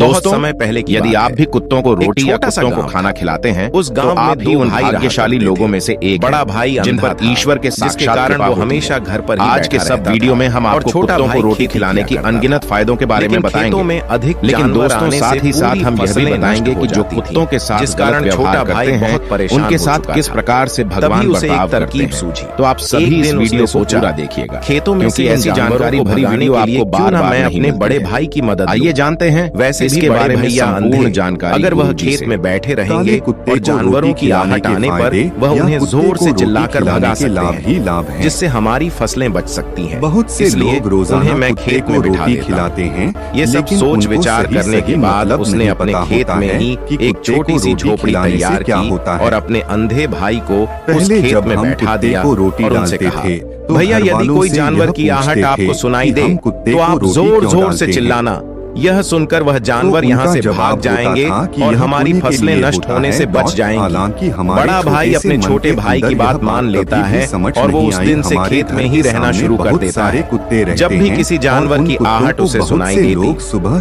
दोस्तों समय पहले की यदि आप भी कुत्तों को रोटी या कुत्तों को खाना खिलाते हैं, उस गांव में आप भी उन भाग्यशाली लोगों में से एक बड़ा भाई जिन पर ईश्वर के जिसके कारण वो हमेशा घर पर ही आज के सब वीडियो में हम आपको कुत्तों को रोटी खिलाने की अनगिनत फायदों के बारे में बताएंगे में अधिक, लेकिन दोस्तों साथ ही साथ हम यह भी बताएंगे कि जो कुत्तों के साथ जिस कारण छोटा भाई बहुत परेशान उनके साथ किस प्रकार से भगवान बर्ताव करते हैं। तो आप सभी इस वीडियो को पूरा देखिएगा खेतों में से ऐसी जानकारी भरी वीडियो आपको बार-बार मैं अपने बड़े भाई की मदद आइए जानते हैं वैसे इसके बारे में संपूर्ण जानकारी। अगर वह खेत में बैठे रहेंगे और जानवरों की आहट आने पर वह उन्हें जोर से चिल्लाकर भगा सकते हैं, जिससे हमारी फसलें बच सकती हैं। बहुत से लोग रोजाना मैं खेत में रोटी खिलाते हैं। ये सब सोच विचार करने के बाद उसने अपने खेत में ही एक छोटी सी झोपड़ी तैयार की और अपने अंधे भाई को उस खेत में बैठा दिया और उनसे कहा, भैया यदि कोई जानवर की आहट आपको सुनाई दे तो आप जोर जोर से चिल्लाना। यह सुनकर वह जानवर यहाँ से भाग जाएंगे और हमारी फसलें नष्ट होने से बच जाएंगी। बड़ा भाई अपने छोटे भाई की बात मान लेता है और वो उस दिन से खेत में ही रहना शुरू कर देता है। जब भी किसी जानवर की आहट उसे सुनाई देती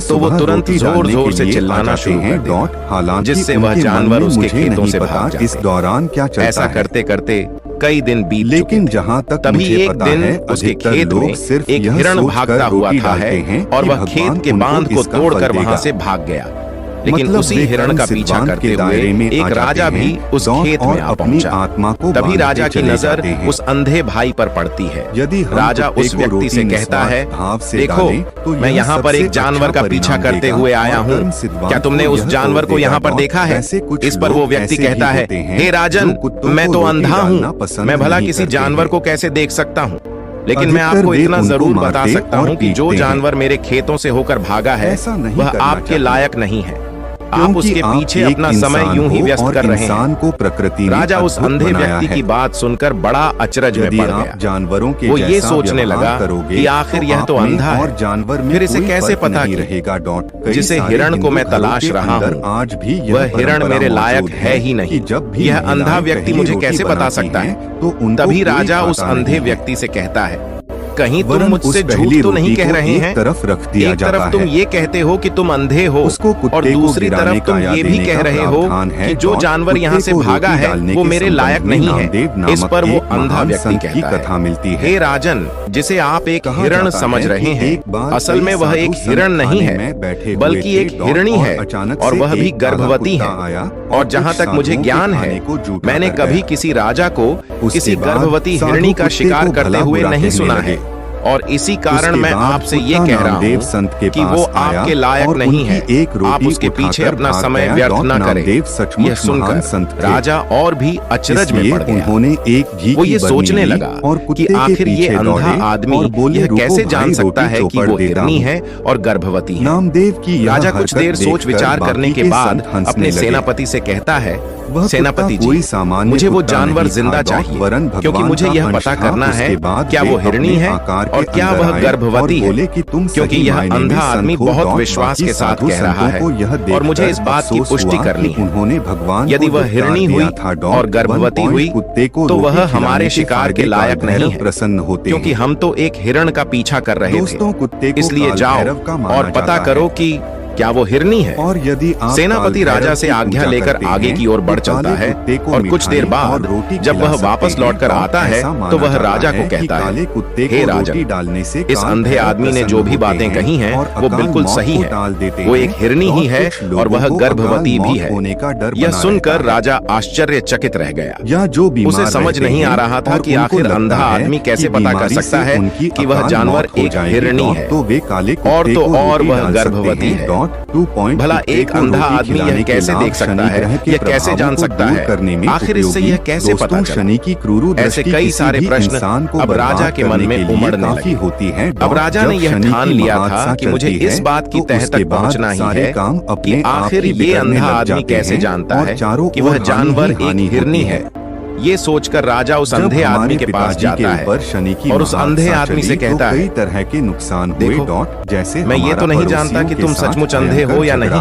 तो वो तुरंत जोर जोर से चिल्लाना शुरू कर देता, जिससे वह जानवर उसके खेतों से भाग जाते। इस दौरान क्या ऐसा करते करते कई दिन बीत लेकिन जहाँ तक तभी एक दिन उसके खेत में सिर्फ एक हिरण भागता हुआ था है और वह खेत के बांध को तोड़कर वहां से भाग गया। लेकिन उसी हिरण का पीछा करते हुए एक राजा भी उस खेत में आ पहुंचा। तभी राजा की नजर उस अंधे भाई पर पड़ती है। यदि राजा उस व्यक्ति से कहता है, देखो मैं यहाँ पर एक जानवर का पीछा करते हुए आया हूँ, क्या तुमने उस जानवर को यहाँ पर देखा है? इस पर वो व्यक्ति कहता है, हे राजन, मैं तो अंधा हूँ, मैं भला किसी जानवर को कैसे देख सकता हूँ? लेकिन मैं आपको इतना जरूर बता सकता हूँ कि जो जानवर मेरे खेतों से होकर भागा है वह आपके लायक नहीं है। आप उसके पीछे अपना समय यूं ही व्यस्त कर रहे हैं। राजा उस अंधे व्यक्ति की बात सुनकर बड़ा अचरज में पड़ गया। जानवरों के वो ये सोचने लगा कि आखिर यह तो अंधा है, फिर इसे कैसे पता रहेगा जिसे हिरण को मैं तलाश रहा हूँ आज भी वह हिरण मेरे लायक है ही नहीं। यह अंधा व्यक्ति मुझे कैसे बता सकता है? तभी राजा उस अंधे व्यक्ति से कहता है, कहीं तुम मुझसे झूठ तो नहीं कह रहे हैं? तरफ रख दिया एक तरफ तुम ये कहते हो कि तुम अंधे हो और दूसरी तरफ तुम ये भी कह रहे हो कि जो जानवर यहाँ से भागा है वो मेरे लायक नहीं है। इस पर वो अंधा व्यक्ति कहता है, हे राजन, जिसे आप एक हिरण समझ रहे हैं, असल में वह एक हिरण नहीं है बल्कि एक हिरणी है और वह भी गर्भवती है। और जहाँ तक मुझे ज्ञान है मैंने कभी किसी राजा को किसी गर्भवती हिरणी का शिकार करते हुए नहीं सुना है। और इसी कारण मैं आपसे ये कह रहा हूँ कि वो आपके लायक नहीं है। आप उसके पीछे अपना समय व्यर्थ न करें। यह सुनकर राजा और भी अचरज में पड़ गया। वो ये सोचने लगा कि आखिर ये अंधा आदमी यह कैसे जान सकता है कि वो हिरणी है और गर्भवती है। राजा कुछ देर सोच विचार करने के बाद अपने सेनापति से कहता है, सेनापति जी, मुझे वो जानवर जिंदा चाहिए क्योंकि मुझे यह पता करना है क्या वो हिरणी है और क्या वह गर्भवती है, क्योंकि यह अंधा आदमी बहुत विश्वास के साथ कह रहा है और मुझे इस बात की पुष्टि करनी है। यदि वह हिरणी हुई और गर्भवती हुई तो वह हमारे शिकार के लायक नहीं है, क्योंकि हम तो एक हिरण का पीछा कर रहे थे। इसलिए जाओ और पता करो कि क्या वो हिरणी है। और यदि सेनापति राजा से आज्ञा लेकर आगे की ओर बढ़ चलता है और कुछ देर बाद जब वह वापस लौटकर आता है तो वह राजा को कहता है, हे राजन, इस अंधे आदमी ने जो भी बातें कही हैं वो बिल्कुल सही है। वो एक हिरणी ही है और वह गर्भवती भी है। यह सुनकर राजा आश्चर्यचकित रह गया। उसे समझ नहीं आ रहा था कि आखिर अंधा आदमी कैसे पता कर सकता है कि वह जानवर एक हिरणी है और तो और वह गर्भवती है। भला एक अंधा आदमी यह कैसे देख सकता है, यह कैसे जान सकता है? आखिर इससे यह कैसे पता चला? ऐसे कई सारे प्रश्न अब राजा के मन में उमड़ने लगे। अब राजा ने यह ठान लिया था कि मुझे इस बात की तह तक पहुंचना ही है कि आखिर ये अंधा आदमी कैसे जानता है कि वह जानवर एक हिरणी है। ये सोचकर राजा उस अंधे आदमी के पास जाता है और उस अंधे आदमी से कहता है, तरह के नुकसान हुए। जैसे मैं ये तो नहीं जानता कि तुम सचमुच अंधे हो या नहीं,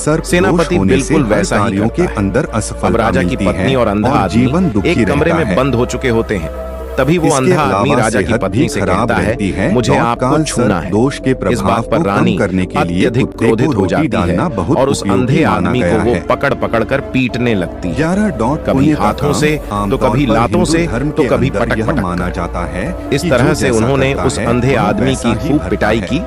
सर्प सेनापति होने से बिल्कुल हर वैसा ही कार्यों करता के है। अंदर अब असफलता राजा की मिलती पत्नी है और अंधा और जीवन आदमी दुखी एक कमरे रहता में है। बंद हो चुके होते हैं। तभी वो इसके अंधा आदमी अलावा राजा की सेहत पत्नी भी से खराब कहता रहती है, है। मुझे डॉग आपको काल छूना सर्प है। दोष के इस प्रभाव बात पर को कम रानी करने के लिए अत्यधिक कुत्ते क्रोधित को हो रोटी जाती है डालना बहुत और उस उपयोगी अंधे माना आदमी गया को वो है। पकड़ पकड़ कर पीटने लगती है। 11 डॉट कभी पुण्य का हाथों काम से तो आमतौर कभी पर लातों हिंदू से धर्म तो के कभी अंदर पटक यह पटक माना कर। जाता है इस कि तरह जो से जैसा उन्होंने करता उस है, अंधे वह आदमी वैसा की ही खूब भरता पिटाई है। की।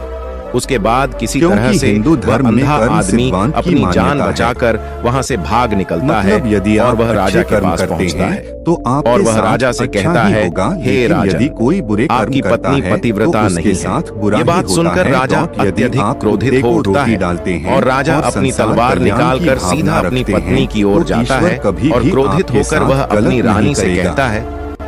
उसके बाद किसी क्योंकि तरह से हिंदू वह धर्म में अंधा कर्म आदमी सिद्धांत की अपनी जान मान्यता है। बचाकर वहां से भाग निकलता है मतलब यदि और आप वह राजा अच्छे के कर्म पास करते पहुंचता है हैं तो आपके और वह साथ राजा से अच्छा कहता ही है, होगा, हे लेकिन राजन, यदि कोई बुरे कर्म आपकी करता पत्नी है पतिव्रता तो उसके नहीं है। साथ बुरा ये ही बात होता सुनकर है। राजा डॉग, यदि अत्यधिक आप क्रोधित कुत्ते हो को उठता रोटी है डालते हैं और राजा अपनी संसार तलवार कल्याण निकाल की कर भावना सीधा अपनी रखते पत्नी हैं, की ओर तो जाता ईश्वर है कभी और भी क्रोधित आपके होकर साथ वह गलत अपनी नहीं रानी से करेगा। कहता है,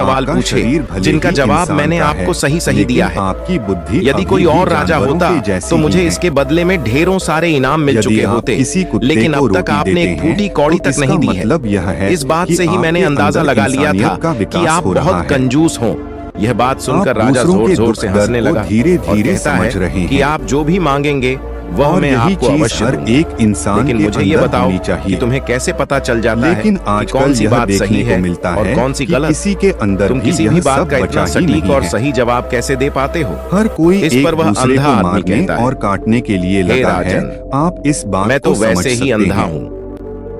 सवाल आपका पूछे शरीर भले जिनका ही जवाब इंसान मैंने का आपको है, सही सही लेकिन दिया है। आपकी बुद्धि यदि अभी कोई भी और राजा जानवरों होता के जैसी तो ही मुझे है। इसके बदले में ढेरों सारे इनाम मिल यदि चुके आप होते, किसी कुत्ते लेकिन को अब तक रोटी आपने देते एक हैं, फूटी कौड़ी तो तक इसका नहीं दी है। मतलब यह है इस बात कि से ही मैंने आपके अंदाजा अंदर लगा लिया था इंसानियत का कि विकास आप हो रहा बहुत है। कंजूस हो। यह बात सुनकर आप राजा दूसरों जोर के जोर दुख से दर्द हंसने को लगा धीरे और धीरे कहता समझ है रहे कि हैं। आप जो भी मांगेंगे वह और मैं यही आपको चीज अवश्य हर दूंगा। एक इंसान लेकिन के मुझे ये अंदर बताओ होनी कि चाहिए। तुम्हें कैसे पता चल जाता है लेकिन कि आजकल कौन सी यह बात सही देखने को है मिलता और है कौन सी कि गलत। किसी के अंदर तुम भी किसी यह भी बात सब का बचा इतना ही सटीक नहीं और है। सही जवाब कैसे दे पाते हो? हर कोई इस एक पर वह दूसरे अंधा को आदमी मारने कहता है, और काटने के लिए हे लगा है। राजन, आप इस बात मैं को तो समझ वैसे ही सकते अंधा हैं। हूँ।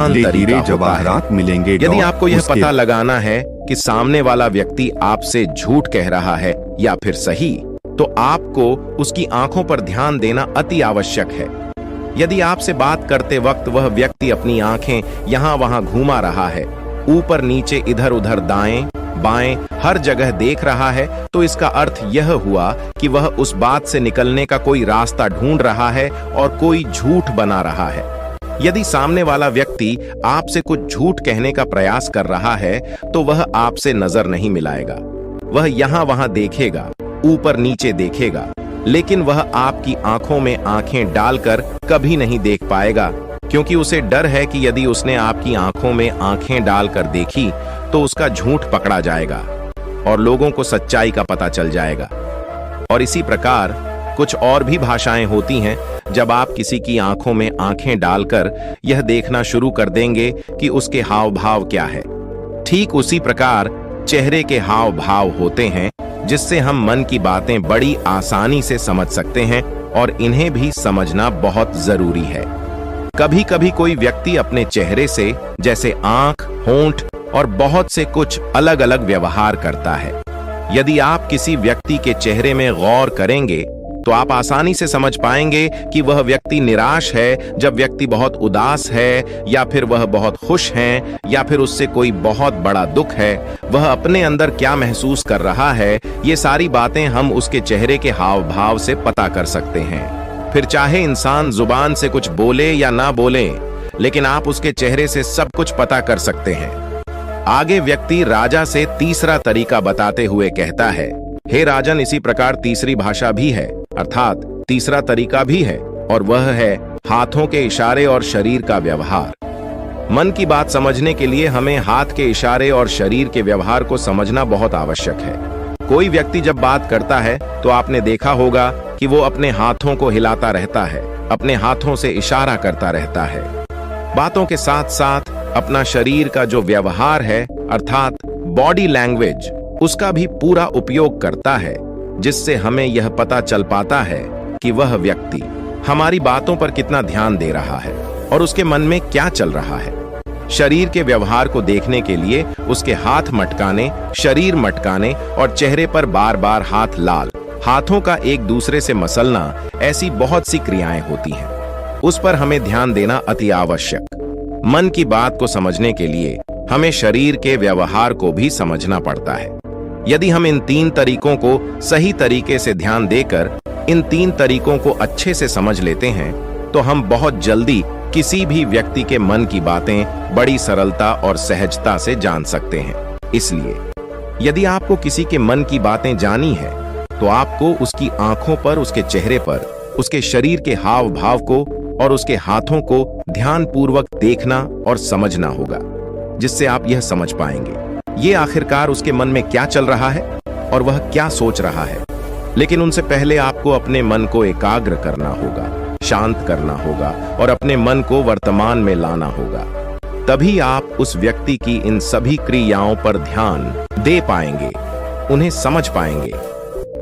आसान बदले तरीका हीरे होता है। जवाहरात मिलेंगे। यदि आपको यह उसके पता लगाना है कि सामने वाला व्यक्ति आपसे झूठ कह रहा है या फिर सही, तो आपको उसकी आंखों पर ध्यान देना अति आवश्यक है। यदि आपसे बात करते वक्त वह व्यक्ति अपनी आंखें यहां वहां घुमा रहा है, ऊपर नीचे इधर उधर दाएं बाएं हर जगह देख रहा है, तो इसका अर्थ यह हुआ कि वह उस बात से निकलने का कोई रास्ता ढूंढ रहा है और कोई झूठ बना रहा है। यदि सामने वाला व्यक्ति आपसे कुछ झूठ कहने का प्रयास कर रहा है, तो वह आपसे नजर नहीं मिलाएगा। वह यहां वहां देखेगा, ऊपर नीचे देखेगा, लेकिन वह आपकी आंखों में आंखें डालकर कभी नहीं देख पाएगा, क्योंकि उसे डर है कि यदि उसने आपकी आंखों में आंखें डालकर देखी तो उसका झूठ पकड़ा जाएगा और लोगों को सच्चाई का पता चल जाएगा। और इसी प्रकार कुछ और भी भाषाएं होती हैं जब आप किसी की आंखों में आंखें डालकर यह देखना शुरू कर देंगे कि उसके हाव भाव क्या है। ठीक उसी प्रकार चेहरे के हाव भाव होते हैं जिससे हम मन की बातें बड़ी आसानी से समझ सकते हैं और इन्हें भी समझना बहुत जरूरी है। कभी कभी कोई व्यक्ति अपने चेहरे से, जैसे आंख, होंठ और बहुत से कुछ अलग अलग व्यवहार करता है। यदि आप किसी व्यक्ति के चेहरे में गौर करेंगे तो आप आसानी से समझ पाएंगे कि वह व्यक्ति निराश है, जब व्यक्ति बहुत उदास है, या फिर वह बहुत खुश है, या फिर उससे कोई बहुत बड़ा दुख है। वह अपने अंदर क्या महसूस कर रहा है, ये सारी बातें हम उसके चेहरे के हाव भाव से पता कर सकते हैं। फिर चाहे इंसान जुबान से कुछ बोले या ना बोले, लेकिन आप उसके चेहरे से सब कुछ पता कर सकते हैं। आगे व्यक्ति राजा से तीसरा तरीका बताते हुए कहता है, हे राजन, इसी प्रकार तीसरी भाषा भी है, अर्थात तीसरा तरीका भी है, और वह है हाथों के इशारे और शरीर का व्यवहार। मन की बात समझने के लिए हमें हाथ के इशारे और शरीर के व्यवहार को समझना बहुत आवश्यक है। कोई व्यक्ति जब बात करता है तो आपने देखा होगा कि वो अपने हाथों को हिलाता रहता है, अपने हाथों से इशारा करता रहता है। बातों के साथ साथ अपना शरीर का जो व्यवहार है, अर्थात बॉडी लैंग्वेज, उसका भी पूरा उपयोग करता है, जिससे हमें यह पता चल पाता है कि वह व्यक्ति हमारी बातों पर कितना ध्यान दे रहा है और उसके मन में क्या चल रहा है। शरीर के व्यवहार को देखने के लिए उसके हाथ मटकाने, शरीर मटकाने और चेहरे पर बार बार हाथ लाल, हाथों का एक दूसरे से मसलना, ऐसी बहुत सी क्रियाएं होती हैं। उस पर हमें ध्यान देना अति आवश्यक। मन की बात को समझने के लिए हमें शरीर के व्यवहार को भी समझना पड़ता है। यदि हम इन 3 तरीकों को सही तरीके से ध्यान देकर इन 3 तरीकों को अच्छे से समझ लेते हैं तो हम बहुत जल्दी किसी भी व्यक्ति के मन की बातें बड़ी सरलता और सहजता से जान सकते हैं। इसलिए यदि आपको किसी के मन की बातें जानी है तो आपको उसकी आंखों पर, उसके चेहरे पर, उसके शरीर के हाव भाव को और उसके हाथों को ध्यानपूर्वक देखना और समझना होगा, जिससे आप यह समझ पाएंगे ये आखिरकार उसके मन में क्या चल रहा है और वह क्या सोच रहा है। लेकिन उनसे पहले आपको अपने मन को एकाग्र करना होगा, शांत करना होगा और अपने मन को वर्तमान में लाना होगा। तभी आप उस व्यक्ति की इन सभी क्रियाओं पर ध्यान दे पाएंगे, उन्हें समझ पाएंगे।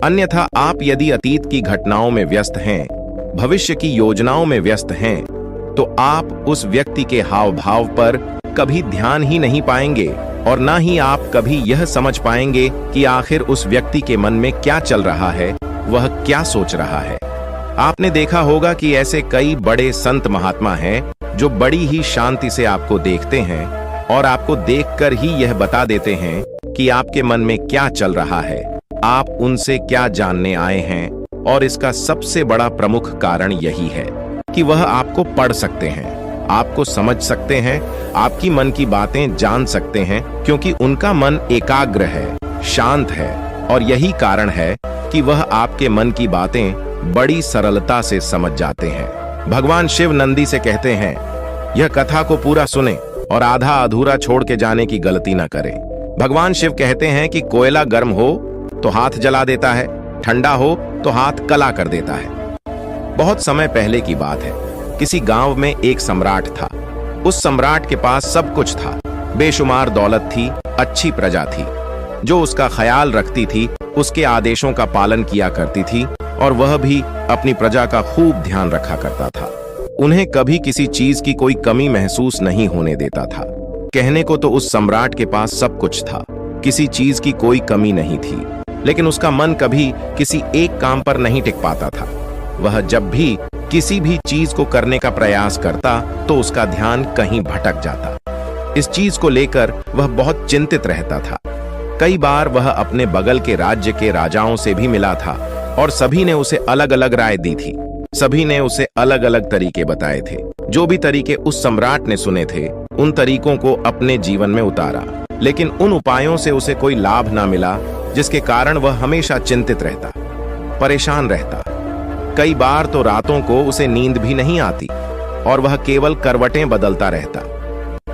अन्यथा आप यदि अतीत की घटनाओं में व्यस्त हैं, भविष्य की योजनाओं में व्यस्त हैं, तो आप उस व्यक्ति के हाव भाव पर कभी ध्यान ही नहीं पाएंगे और ना ही आप कभी यह समझ पाएंगे कि आखिर उस व्यक्ति के मन में क्या चल रहा है, वह क्या सोच रहा है। आपने देखा होगा कि ऐसे कई बड़े संत महात्मा हैं जो बड़ी ही शांति से आपको देखते हैं और आपको देखकर ही यह बता देते हैं कि आपके मन में क्या चल रहा है, आप उनसे क्या जानने आए हैं। और इसका सबसे बड़ा प्रमुख कारण यही है कि वह आपको पढ़ सकते हैं, आपको समझ सकते हैं, आपकी मन की बातें जान सकते हैं, क्योंकि उनका मन एकाग्र है, शांत है, और यही कारण है कि वह आपके मन की बातें बड़ी सरलता से समझ जाते हैं। भगवान शिव नंदी से कहते हैं, यह कथा को पूरा सुने और आधा अधूरा छोड़ के जाने की गलती न करें। भगवान शिव कहते हैं कि कोयला गर्म हो तो हाथ जला देता है, ठंडा हो तो हाथ कला कर देता है। बहुत समय पहले की बात है, किसी गांव में एक सम्राट था। उस सम्राट के पास सब कुछ था, बेशुमार दौलत थी, अच्छी प्रजा थी जो उसका ख्याल रखती थी, उसके आदेशों का पालन किया करती थी और वह भी अपनी प्रजा का खूब ध्यान रखा करता था। उन्हें कभी किसी चीज की कोई कमी महसूस नहीं होने देता था। कहने को तो उस सम्राट के पास सब कुछ था, किसी चीज की कोई कमी नहीं थी, लेकिन उसका मन कभी किसी एक काम पर नहीं टिक पाता था। वह जब भी किसी भी चीज को करने का प्रयास करता तो उसका ध्यान कहीं भटक जाता। इस चीज को लेकर वह बहुत चिंतित रहता था। कई बार वह अपने बगल के राज्य के राजाओं से भी मिला था और सभी ने उसे अलग अलग राय दी थी। सभी ने उसे अलग अलग तरीके बताए थे। जो भी तरीके उस सम्राट ने सुने थे, उन तरीकों को अपने जीवन में उतारा, लेकिन उन उपायों से उसे कोई लाभ ना मिला, जिसके कारण वह हमेशा चिंतित रहता, परेशान रहता। कई बार तो रातों को उसे नींद भी नहीं आती और वह केवल करवटें बदलता रहता।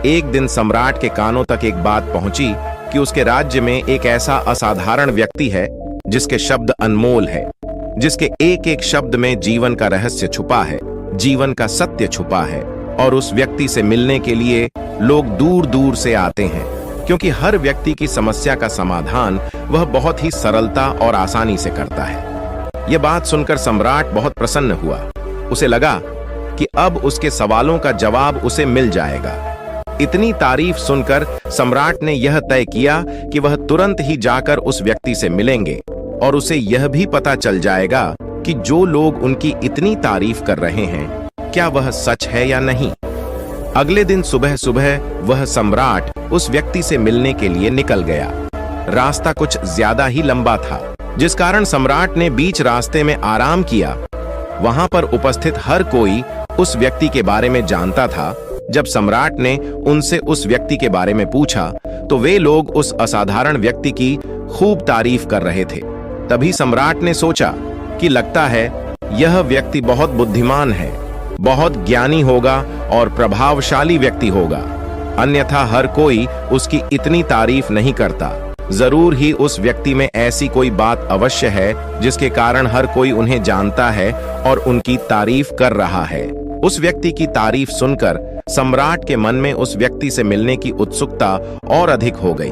एक दिन सम्राट के कानों तक एक बात पहुंची कि उसके राज्य में एक ऐसा असाधारण व्यक्ति है जिसके शब्द अनमोल है, जिसके एक एक शब्द में जीवन का रहस्य छुपा है, जीवन का सत्य छुपा है, और उस व्यक्ति से मिलने के लिए लोग दूर दूर से आते हैं। क्योंकि हर व्यक्ति की समस्या का समाधान वह बहुत ही सरलता और आसानी से करता है। यह बात सुनकर सम्राट बहुत प्रसन्न हुआ। उसे लगा कि अब उसके सवालों का जवाब उसे मिल जाएगा। इतनी तारीफ सुनकर सम्राट ने यह तय किया कि वह तुरंत ही जाकर उस व्यक्ति से मिलेंगे और उसे यह भी पता चल जाएगा कि जो लोग उनकी इतनी तारीफ कर रहे हैं, क्या वह सच है या नहीं। अगले दिन सुबह सुबह वह सम्राट उस व्यक्ति से मिलने के लिए निकल गया। रास्ता कुछ ज्यादा ही लंबा था, जिस कारण सम्राट ने बीच रास्ते में आराम किया। वहां पर उपस्थित हर कोई उस व्यक्ति के बारे में जानता था। जब सम्राट ने उनसे उस व्यक्ति के बारे में पूछा तो वे लोग उस असाधारण व्यक्ति की खूब तारीफ कर रहे थे। तभी सम्राट ने सोचा कि लगता है यह व्यक्ति बहुत बुद्धिमान है, बहुत ज्ञानी होगा और प्रभावशाली व्यक्ति होगा, अन्यथा हर कोई उसकी इतनी तारीफ नहीं करता। जरूर ही उस व्यक्ति में ऐसी कोई बात अवश्य है जिसके कारण हर कोई उन्हें जानता है और उनकी तारीफ कर रहा है। उस व्यक्ति की तारीफ सुनकर सम्राट के मन में उस व्यक्ति से मिलने की उत्सुकता और अधिक हो गई।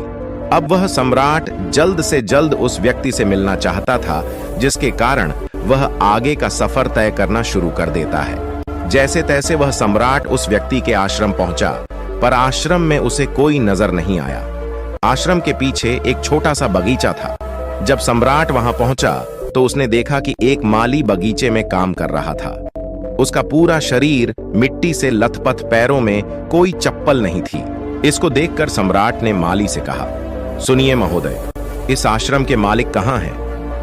अब वह सम्राट जल्द से जल्द उस व्यक्ति से मिलना चाहता था, जिसके कारण वह आगे का सफर तय करना शुरू कर देता है। जैसे तैसे वह सम्राट उस व्यक्ति के आश्रम पहुंचा, पर आश्रम में उसे कोई नजर नहीं आया। आश्रम के पीछे एक छोटा सा बगीचा था। जब सम्राट वहां पहुंचा तो उसने देखा कि एक माली बगीचे में काम कर रहा था। उसका पूरा शरीर मिट्टी से लथपथ, पैरों में कोई चप्पल नहीं थी। इसको देखकर सम्राट ने माली से कहा, सुनिए महोदय, इस आश्रम के मालिक कहाँ हैं?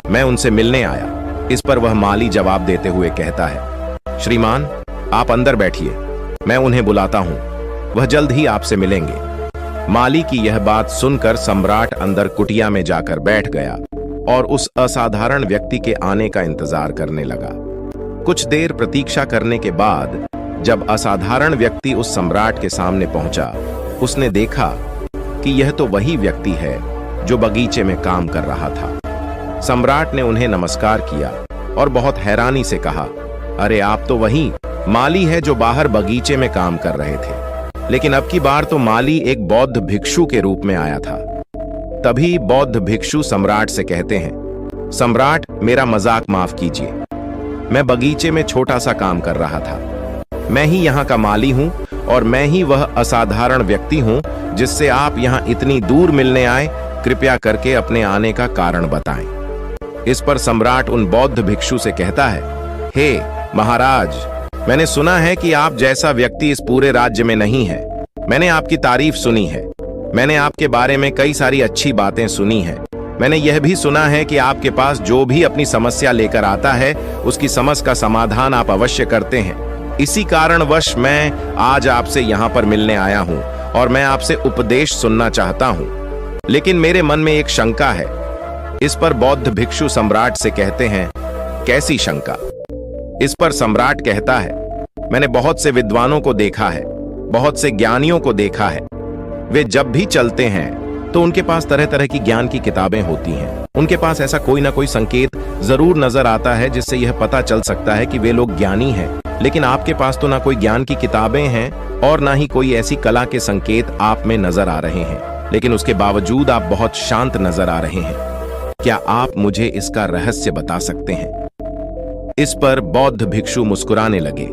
मैं उनसे मिलने आया। इस पर वह माली जवाब देते हुए कहता है, श्रीमान आप अंदर बैठिए, मैं उन्हें बुलाता हूं, वह जल्द ही आपसे मिलेंगे। माली की यह बात सुनकर सम्राट अंदर कुटिया में जाकर बैठ गया और उस असाधारण व्यक्ति के आने का इंतजार करने लगा। कुछ देर प्रतीक्षा करने के बाद जब असाधारण व्यक्ति उस सम्राट के सामने पहुंचा, उसने देखा कि यह तो वही व्यक्ति है जो बगीचे में काम कर रहा था। सम्राट ने उन्हें नमस्कार किया और बहुत हैरानी से कहा, अरे आप तो वही माली है जो बाहर बगीचे में काम कर रहे थे, लेकिन अब की बार तो माली एक बौद्ध भिक्षु के रूप में आया था। तभी बौद्ध भिक्षु सम्राट से कहते हैं, सम्राट मेरा मजाक माफ कीजिए, मैं बगीचे में छोटा सा काम कर रहा था। मैं ही यहाँ का माली हूँ और मैं ही वह असाधारण व्यक्ति हूँ जिससे आप यहाँ इतनी दूर मिलने आए। कृपया करके अपने आने का कारण बताएं। इस पर सम्राट उन बौद्ध भिक्षु से कहता है, हे महाराज, मैंने सुना है कि आप जैसा व्यक्ति इस पूरे राज्य में नहीं है। मैंने आपकी तारीफ सुनी है, मैंने आपके बारे में कई सारी अच्छी बातें सुनी हैं। मैंने यह भी सुना है कि आपके पास जो भी अपनी समस्या लेकर आता है उसकी समस्या का समाधान आप अवश्य करते हैं। इसी कारणवश मैं आज आपसे यहाँ पर मिलने आया हूँ और मैं आपसे उपदेश सुनना चाहता हूँ, लेकिन मेरे मन में एक शंका है। इस पर बौद्ध भिक्षु सम्राट से कहते हैं, कैसी शंका? इस पर सम्राट कहता है, मैंने बहुत से विद्वानों को देखा है, बहुत से ज्ञानियों को देखा है। वे जब भी चलते हैं तो उनके पास तरह तरह की ज्ञान की किताबें होती हैं। उनके पास ऐसा कोई ना कोई संकेत जरूर नजर आता है जिससे यह पता चल सकता है कि वे लोग ज्ञानी हैं। लेकिन आपके पास तो ना कोई ज्ञान की किताबें हैं और ना ही कोई ऐसी कला के संकेत आप में नजर आ रहे हैं, लेकिन उसके बावजूद आप बहुत शांत नजर आ रहे हैं। क्या आप मुझे इसका रहस्य बता सकते हैं? इस पर बौद्ध भिक्षु मुस्कुराने लगे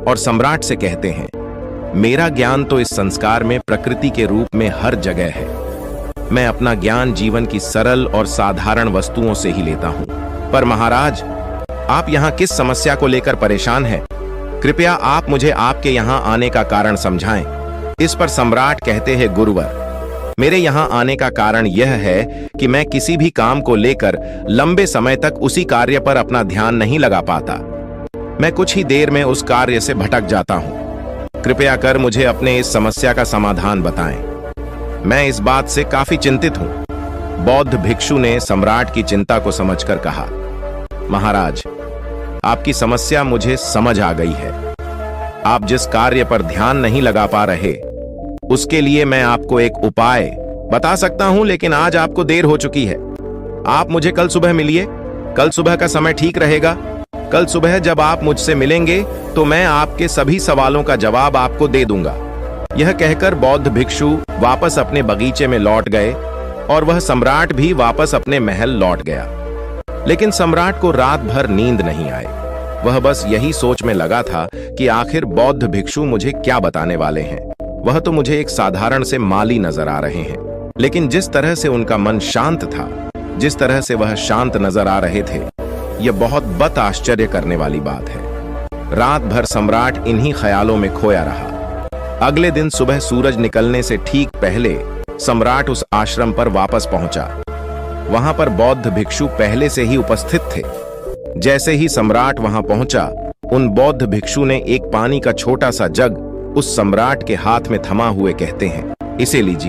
और सम्राट से कहते हैं, मेरा ज्ञान तो इस संस्कार में प्रकृति के रूप में हर जगह है। मैं अपना ज्ञान जीवन की सरल और साधारण वस्तुओं से ही लेता हूं। पर महाराज, आप यहाँ किस समस्या को लेकर परेशान हैं? कृपया आप मुझे आपके यहाँ आने का कारण समझाएं। इस पर सम्राट कहते हैं, गुरुवर, मेरे यहाँ आने का कारण यह है कि मैं किसी भी काम को लेकर लंबे समय तक उसी कार्य पर अपना ध्यान नहीं लगा पाता। मैं कुछ ही देर में उस कार्य से भटक जाता हूँ। कृपया कर मुझे अपने इस समस्या का समाधान बताएं। मैं इस बात से काफी चिंतित हूँ। बौद्ध भिक्षु ने सम्राट की चिंता को समझकर कहा, महाराज, आपकी समस्या मुझे समझ आ गई है। आप जिस कार्य पर ध्यान नहीं लगा पा रहे, उसके लिए मैं आपको एक उपाय बता सकता हूं, लेकिन आज आपको देर हो चुकी है। आप मुझे कल सुबह मिलिए। कल सुबह का समय ठीक रहेगा। कल सुबह जब आप मुझसे मिलेंगे तो मैं आपके सभी सवालों का जवाब आपको दे दूंगा। यह कहकर बौद्ध भिक्षु वापस अपने बगीचे में लौट गए और वह सम्राट भी वापस अपने महल लौट गया। लेकिन सम्राट को रात भर नींद नहीं आई। वह बस यही सोच में लगा था कि आखिर बौद्ध भिक्षु मुझे क्या बताने वाले हैं। वह तो मुझे एक साधारण से माली नजर आ रहे हैं, लेकिन जिस तरह से उनका मन शांत था, जिस तरह से वह शांत नजर आ रहे थे, यह बहुत आश्चर्य करने वाली बात है। रात भर सम्राट इन्हीं ख्यालों में खोया रहा। अगले दिन सुबह सूरज निकलने से ठीक पहले सम्राट उस आश्रम पर वापस पहुंचा। वहां पर बौद्ध भिक्षु पहले से ही उपस्थित थे। जैसे ही सम्राट वहां पहुंचा, उन बौद्ध भिक्षु ने एक पानी का छोटा सा जग उस सम्राट के हाथ में थमा हुए कहते हैं, इसे लीजिए।